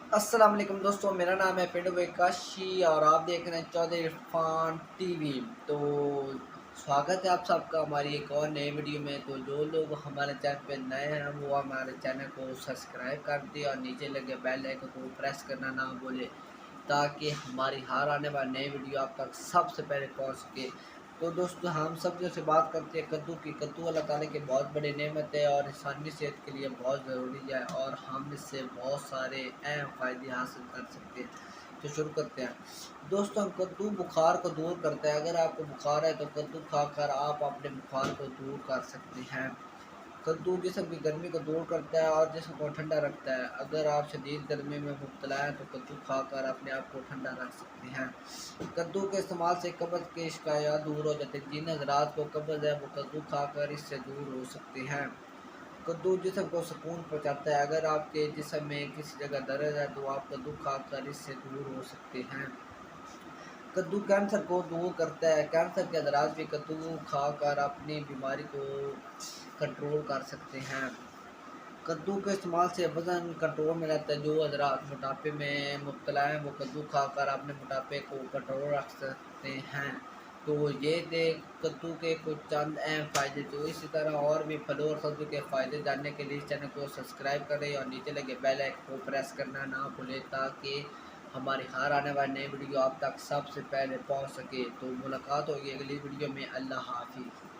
अस्सलाम वालेकुम दोस्तों, मेरा नाम है पिंडू काशी और आप देख रहे हैं चौधरी इरफान टीवी। तो स्वागत है आप सबका हमारी एक और नई वीडियो में। तो जो लोग हमारे चैनल पे नए हैं वो हमारे चैनल को सब्सक्राइब कर दिए और नीचे लगे बेल आइकन को प्रेस करना ना भूले, ताकि हमारी हर आने वाली नई वीडियो आप तक सबसे पहले पहुंच सके। तो दोस्तों, हम सब जो से बात करते हैं कद्दू की। कद्दू अल्लाह ताला की बहुत बड़ी नेमत है और इंसानी सेहत के लिए बहुत ज़रूरी है और हम इससे बहुत सारे अहम फ़ायदे हासिल कर सकते हैं। तो शुरू करते हैं दोस्तों। कद्दू बुखार को दूर करता है। अगर आपको बुखार है तो कद्दू खाकर आप अपने बुखार को दूर कर सकते हैं। कद्दू जिस्म की गर्मी को दूर करता है और जिस्म को ठंडा रखता है। अगर आप शदीद गर्मी में मुब्तला हैं तो कद्दू खाकर अपने आप को ठंडा रख सकते हैं। कद्दू के इस्तेमाल से कब्ज़ की शिकायत दूर हो जाती है। जिन हज़रात को कब्ज़ है वो कद्दू खाकर इससे दूर हो सकते हैं। कद्दू जिस्म को सुकून पहुँचाता है। अगर आपके जिस्म में किसी जगह दर्द है तो आप कद्दू खाकर इससे दूर हो सकते हैं। कद्दू कैंसर को दूर करता है। कैंसर के हज़रात भी कद्दू खाकर अपनी बीमारी को कंट्रोल कर सकते हैं। कद्दू के इस्तेमाल से वज़न कंट्रोल में रहता है। जो हज़रात मोटापे में मुब्तला हैं वो कद्दू खाकर अपने मोटापे को कंट्रोल रख सकते हैं। तो ये थे कद्दू के कुछ चंद अहम फ़ायदे। तो इसी तरह और भी फलों और सब्ज़ी के फ़ायदे जानने के लिए इस चैनल को सब्सक्राइब करें और नीचे लगे बेल आइकन को प्रेस करना ना भूलें, ताकि हमारी हर आने वाली नई वीडियो आप तक सबसे पहले पहुंच सके। तो मुलाकात होगी अगली वीडियो में। अल्लाह हाफ़िज़।